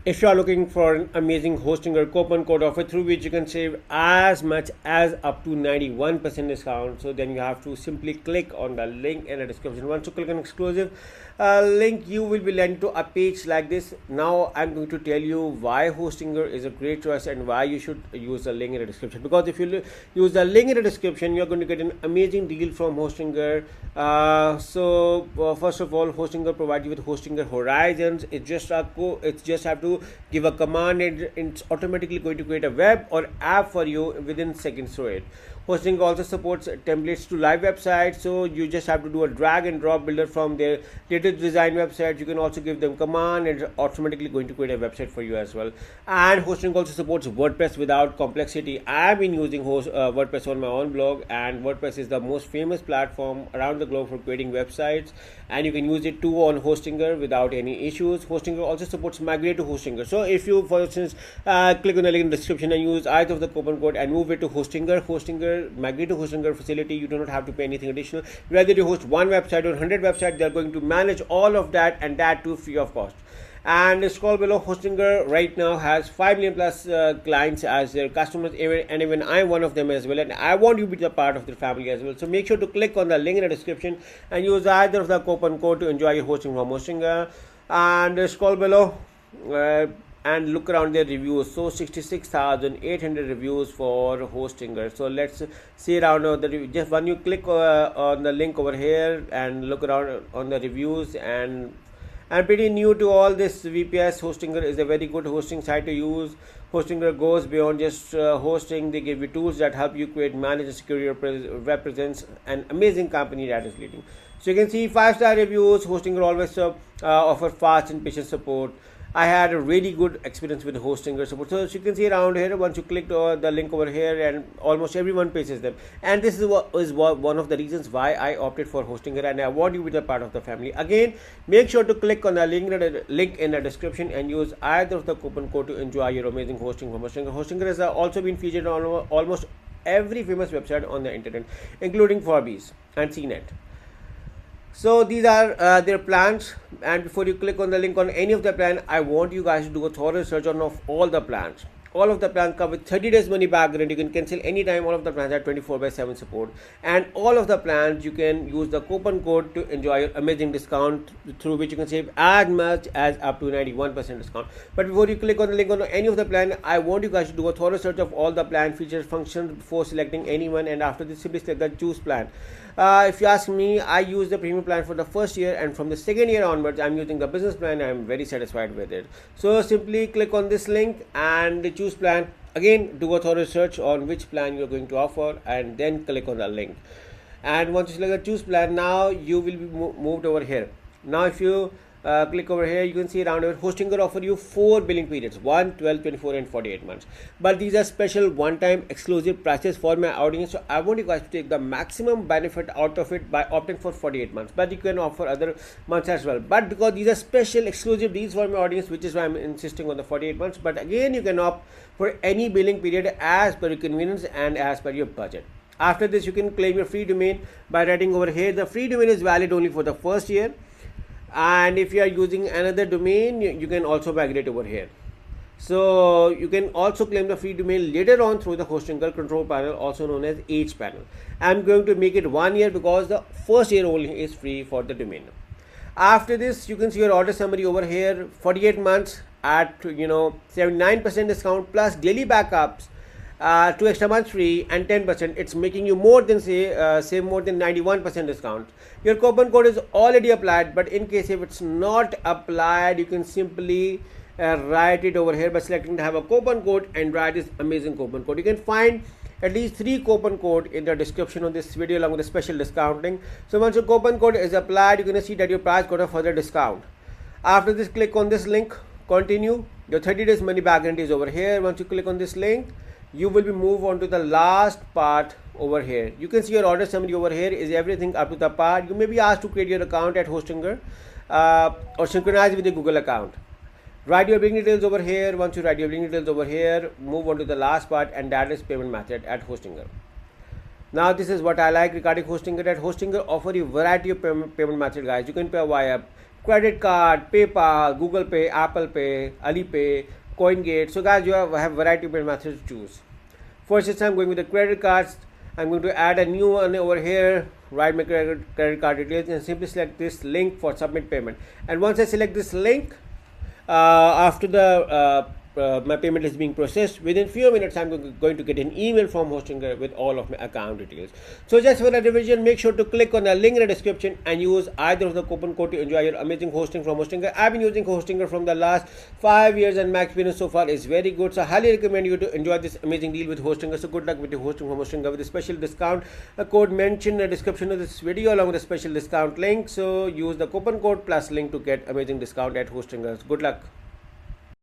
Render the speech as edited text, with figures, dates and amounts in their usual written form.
If you are looking for an amazing hosting or coupon code offer through which you can save as much as up to 91% discount, so then you have to simply click on the link in the description. Once you click on exclusive link, you will be led to a page like this. Now I'm going to tell you why Hostinger is a great choice and why you should use the link in the description, because if you use the link in the description, you're going to get an amazing deal from Hostinger. First of all, Hostinger provides you with Hostinger Horizons. It's just have to give a command and it's automatically going to create a web or app for you within seconds through it. Hosting also supports templates to live websites, so you just have to do a drag and drop builder from their latest design website. You can also give them command and it's automatically going to create a website for you as well. And hosting also supports WordPress without complexity. I've been using WordPress on my own blog, and WordPress is the most famous platform around the globe for creating websites, and you can use it too on Hostinger without any issues. Hostinger also supports migrate to Hostinger. So if you, for instance, click on the link in the description and use either of the coupon code and move it to Hostinger, migrate to Hostinger facility, you do not have to pay anything additional. Whether you host one website or 100 websites, they are going to manage all of that, and that too free of cost. And scroll below, Hostinger right now has 5 million plus clients as their customers, and even I'm one of them as well, and I want you to be a part of their family as well. So make sure to click on the link in the description and use either of the coupon code to enjoy your hosting from Hostinger. And scroll below and look around their reviews. So 66,800 reviews for Hostinger. So let's see around just when you click on the link over here and look around on the reviews, and I'm pretty new to all this VPS. Hostinger is a very good hosting site to use. Hostinger goes beyond just hosting. They give you tools that help you create, manage, and secure your web presence. An amazing company that is leading. So you can see 5-star reviews. Hostinger always offer fast and patient support. I had a really good experience with Hostinger support. So as you can see around here, once you click the link over here, and almost everyone faces them. And this is one of the reasons why I opted for Hostinger, and I want you to be a part of the family. Again, make sure to click on the link in the description and use either of the coupon code to enjoy your amazing hosting from Hostinger. Hostinger has also been featured on almost every famous website on the internet, including Forbes and CNET. So these are their plans, and before you click on the link on any of the plan, I want you guys to do a thorough research on of all the plans. All of the plans come with 30 days money back guarantee. You can cancel anytime. All of the plans are 24/7 support, and all of the plans you can use the coupon code to enjoy your amazing discount, through which you can save as much as up to 91% discount. But before you click on the link on any of the plan, I want you guys to do a thorough search of all the plan features, functions before selecting anyone, and after this simply select the choose plan. If you ask me, I use the premium plan for the first year, and from the second year onwards I'm using the business plan. I'm very satisfied with it. So simply click on this link and choose plan. Again, do a thorough research on which plan you're going to offer, and then click on the link. And once you select the choose plan, now you will be moved over here. Now if you click over here, you can see around here Hostinger offer you 4 billing periods: 1, 12, 24 and 48 months. But these are special one-time exclusive prices for my audience, so I want you guys to take the maximum benefit out of it by opting for 48 months. But you can offer other months as well, but because these are special exclusive deals for my audience, which is why I'm insisting on the 48 months. But again, you can opt for any billing period as per your convenience and as per your budget. After this, you can claim your free domain by writing over here. The free domain is valid only for the first year, and if you are using another domain, you can also migrate over here. So you can also claim the free domain later on through the Hostinger control panel, also known as H panel. I'm going to make it 1 year because the first year only is free for the domain. After this, you can see your order summary over here. 48 months at 79% discount plus daily backups, 2 extra months free, and 10%. It's making you more than save more than 91% discount. Your coupon code is already applied, but in case if it's not applied, you can simply write it over here by selecting to have a coupon code and write this amazing coupon code. You can find at least 3 coupon code in the description of this video along with a special discounting. So once your coupon code is applied, you're going to see that your price got a further discount. After this, click on this link, continue. Your 30 days money back guarantee is over here. Once you click on this link, you will be moved on to the last part over here. You can see your order summary over here is everything up to the part. You may be asked to create your account at Hostinger or synchronize with your Google account. Write your billing details over here. Once you write your billing details over here, move on to the last part, and that is payment method at Hostinger. Now this is what I like regarding Hostinger. That Hostinger offer you variety of payment method, guys. You can pay via credit card, PayPal, Google Pay, Apple Pay, Alipay, CoinGate. So guys, you have variety of methods to choose. For instance, I'm going with the credit cards. I'm going to add a new one over here, write my credit card details, and simply select this link for submit payment. And once I select this link, after the my payment is being processed, within few minutes I'm going to get an email from Hostinger with all of my account details. So just for a revision, make sure to click on the link in the description and use either of the coupon code to enjoy your amazing hosting from Hostinger. I've been using Hostinger from the last 5 years and my experience so far is very good. So I highly recommend you to enjoy this amazing deal with Hostinger. So good luck with your hosting from Hostinger with a special discount. A code mentioned in the description of this video along with a special discount link. So use the coupon code plus link to get amazing discount at Hostinger. Good luck.